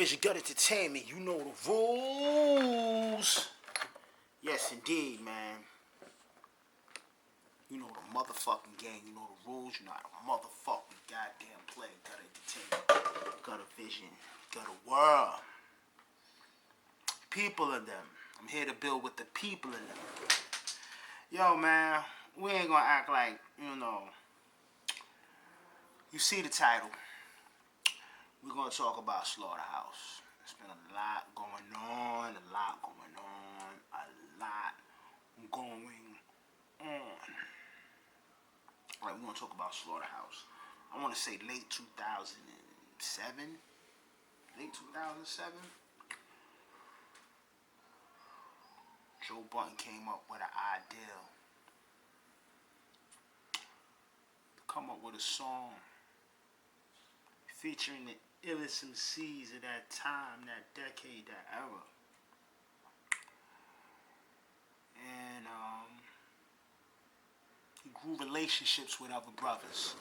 Vision Gut Entertainment, you know the rules. Yes, indeed, man. You know the motherfucking game, you know the rules, you know how to motherfucking goddamn play. Gut Entertainment, Gut a Vision, Gut a World. People in them. I'm here to build with the people in them. Yo, man, we ain't gonna act like, you see the title. We're gonna talk about Slaughterhouse. There's been a lot going on. Alright, we're gonna talk about Slaughterhouse. I wanna say late 2007. Late 2007. Joe Budden came up with an idea to come up with a song featuring the illest MCs of that time, that decade, that era. And he grew relationships with other brothers.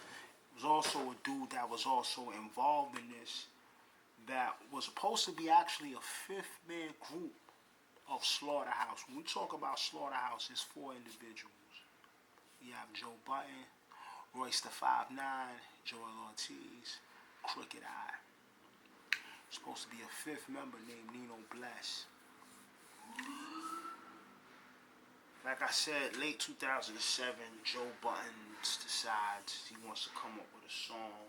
He was also a dude that was also involved in this, that was supposed to be actually a fifth-man group of Slaughterhouse. When we talk about Slaughterhouse, it's four individuals. You have Joe Budden, Royce the 5'9", Joel Ortiz, Crooked Eye. Supposed to be a fifth member named Nino Bless. Like I said, late 2007, Joe Budden decides he wants to come up with a song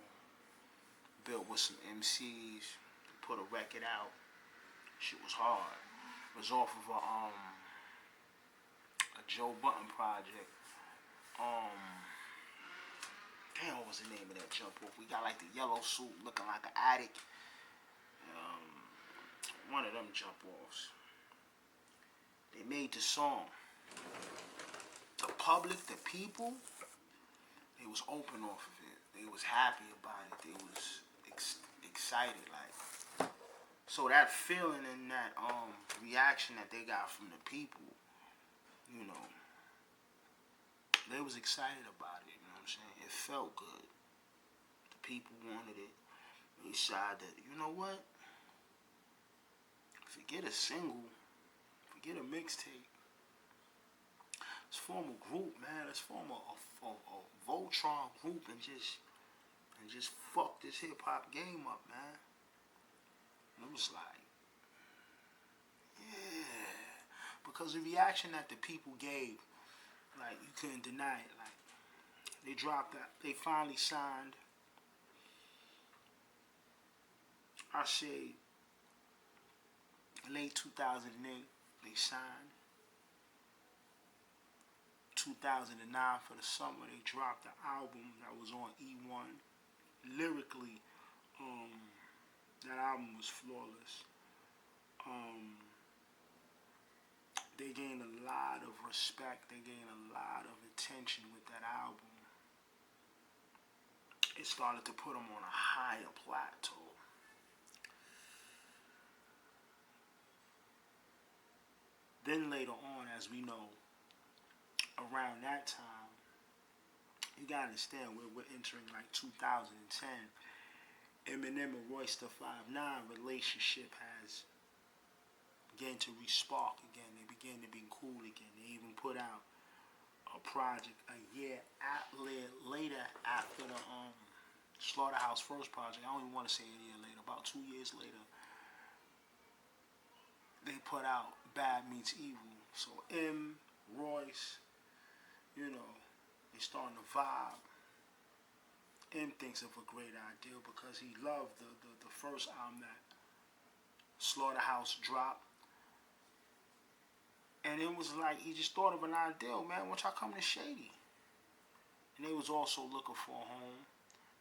built with some MCs, put a record out. Shit was hard. It was off of a Joe Budden project. Damn, what was the name of that jump off? We got like the yellow suit looking like an addict. One of them jump offs. They made the song. The public, the people, they was open off of it. They was happy about it. They was excited, like. So that feeling and that reaction that they got from the people, they was excited about it. You know what I'm saying? It felt good. The people wanted it. They decided that, you know what? Forget a single. Forget a mixtape. Let's form a group, man. Let's form a Voltron group and just fuck this hip hop game up, man. And it was like, yeah, because the reaction that the people gave, like, you couldn't deny it. Like, they dropped that. They finally signed. I say late 2008, they signed. 2009 for the summer, they dropped the album that was on E1. Lyrically, that album was flawless. They gained a lot of respect. They gained a lot of attention with that album. It started to put them on a higher plateau. Then later on, as we know, around that time, you gotta understand, we're entering like 2010. Eminem and Royce the 5'9" relationship has began to re-spark again. They began to be cool again. They even put out a project a year later after the Slaughterhouse first project. I don't even want to say a year later, about 2 years later. They put out Bad Meets Evil. So Royce, they starting to vibe. Thinks of a great idea because he loved the first album that Slaughterhouse dropped. And it was like, he just thought of an idea, man, once y'all come to Shady. And they was also looking for a home.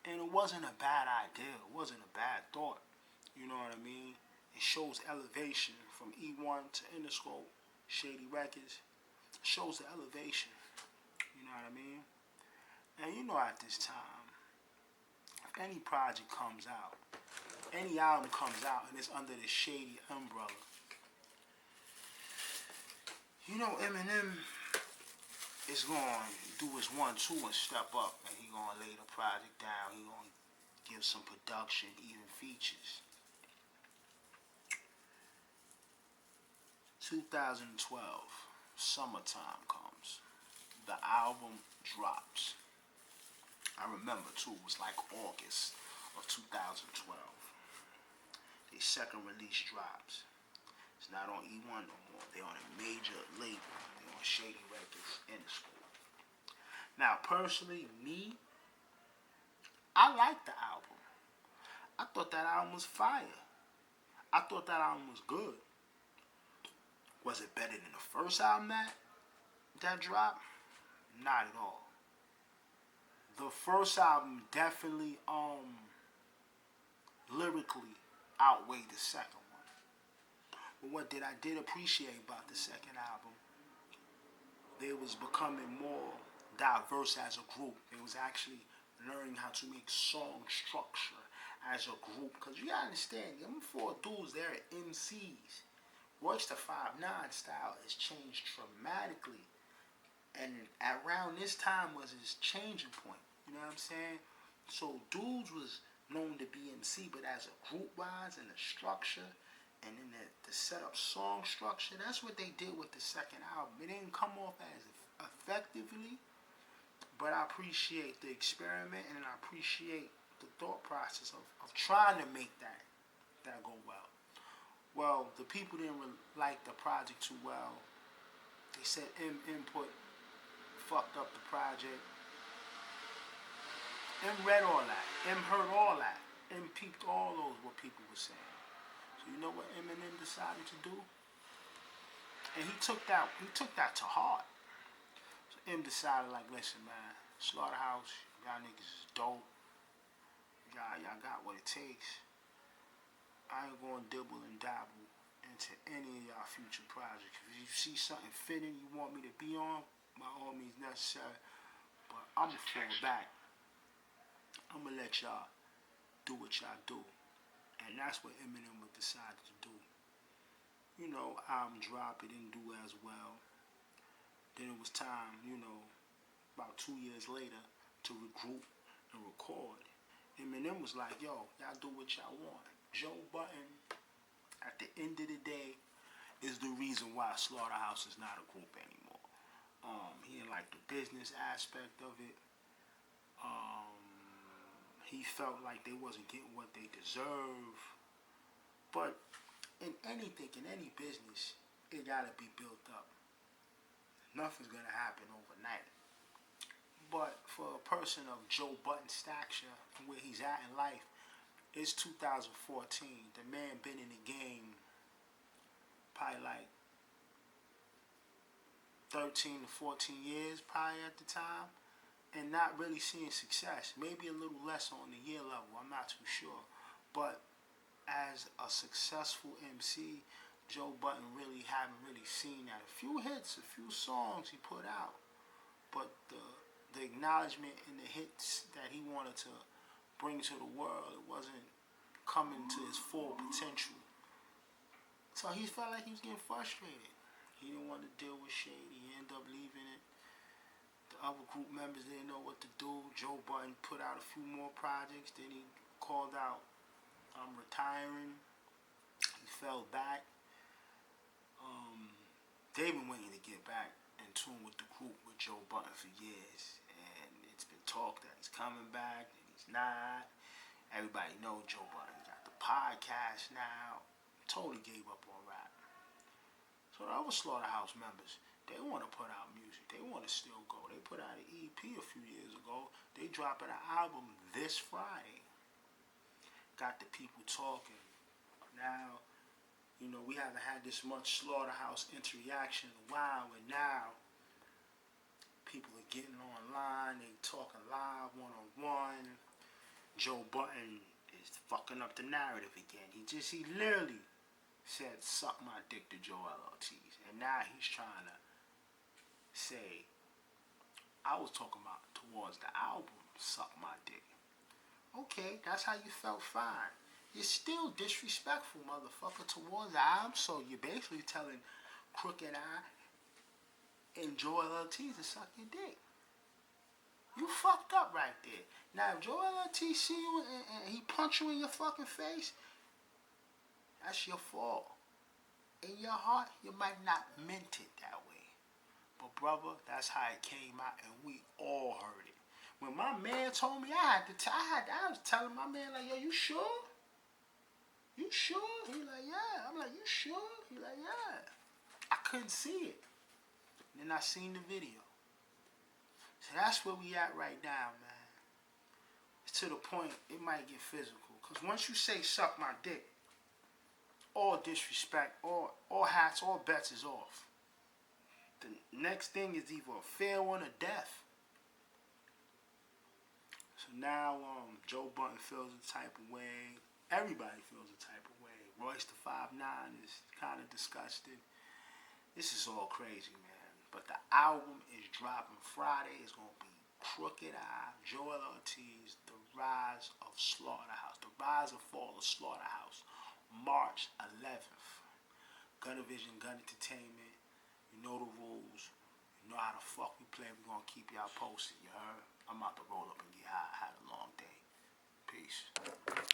And it wasn't a bad idea. It wasn't a bad thought. You know what I mean? It shows elevation from E1 to Interscope, Shady Records. It shows the elevation. You know what I mean? And at this time, if any project comes out, any album comes out and it's under the Shady umbrella, Eminem is going to do his 1-2 and step up, and he going to lay the project down. He going to give some production, even features. 2012, summertime comes. The album drops. I remember too, it was like August of 2012. The second release drops. It's not on E1 no more. They're on a major label. They're on Shady Records in the school. Now, personally, me, I liked the album. I thought that album was fire. I thought that album was good. Was it better than the first album that dropped? Not at all. The first album definitely lyrically outweighed the second one. But what I did appreciate about the second album, they was becoming more diverse as a group. They was actually learning how to make song structure as a group. Because you gotta understand, them four dudes, they're MCs. Royce the 5'9" style has changed dramatically. And around this time was his changing point. You know what I'm saying? So dudes was known to be MC, but as a group wise and the structure and then the set up song structure, that's what they did with the second album. It didn't come off as effectively, but I appreciate the experiment and I appreciate the thought process of trying to make that go well. Well, the people didn't like the project too well. They said input fucked up the project. Read all that. Heard all that. Peeped all those what people were saying. So you know what Eminem decided to do? And he took that to heart. So decided like, listen man, Slaughterhouse, y'all niggas is dope. Y'all got what it takes. I ain't gonna dibble and dabble into any of y'all future projects. If you see something fitting you want me to be on, by all means necessary. But I'm gonna fall back. I'm gonna let y'all do what y'all do. And that's what Eminem would decide to do. You know, album drop, it didn't do as well. Then it was time, you know, about 2 years later, to regroup and record. Eminem was like, yo, y'all do what y'all want. Joe Budden, at the end of the day, is the reason why Slaughterhouse is not a group anymore. He didn't like the business aspect of it. He felt like they wasn't getting what they deserve. But in anything, in any business, it gotta be built up. Nothing's gonna happen overnight. But for a person of Joe Budden's stature and where he's at in life, it's 2014. The man been in the game probably like 13 to 14 years probably at the time, and not really seeing success. Maybe a little less on the year level, I'm not too sure. But as a successful MC, Joe Budden really haven't really seen that. A few hits, a few songs he put out, but the acknowledgement and the hits that he wanted to bring to the world, it wasn't coming to his full potential. So he felt like he was getting frustrated. He didn't want to deal with Shady. He ended up leaving it. The other group members didn't know what to do. Joe Budden put out a few more projects. Then he called out retiring. He fell back. They've been waiting to get back in tune with the group with Joe Budden for years. And it's been talked that he's coming back and he's not. Everybody knows Joe Budden got the podcast now. Totally gave up on rap. So the other Slaughterhouse members, they want to put out music. They want to still go. They put out an EP a few years ago. They dropping an album this Friday. Got the people talking. Now, you know, we haven't had this much Slaughterhouse interaction in a while, and now people are getting online. They talking live, one-on-one. Joe Budden is fucking up the narrative again. He literally said, suck my dick to Joel Ortiz. And now he's trying to say, I was talking about towards the album, suck my dick. Okay, that's how you felt, fine. You're still disrespectful, motherfucker, towards the album, so you're basically telling Crooked Eye and Joel Ortiz to suck your dick. You fucked up right there. Now, if Joel Ortiz see you and he punch you in your fucking face, that's your fault. in your heart, you might not meant it that way. But brother, that's how it came out, and we all heard it. When my man told me, I was telling my man like, yo, you sure? You sure? He like, yeah. I'm like, you sure? He like, yeah. I couldn't see it. And then I seen the video. So that's where we at right now, man. It's to the point it might get physical. Cause once you say suck my dick, all disrespect, all hats, all bets is off. The next thing is either a fair one or death. So now Joe Budden feels a type of way. Everybody feels a type of way. Royce the 5'9" is kind of disgusted. This is all crazy, man. But the album is dropping Friday. It's going to be Crooked Eye, Joel Ortiz, The Rise of Slaughterhouse. The Rise or Fall of Slaughterhouse. March 11th. Gunna Vision, Gun Entertainment. You know the rules. You know how the fuck we play. We're going to keep y'all posted, you heard? I'm out the road.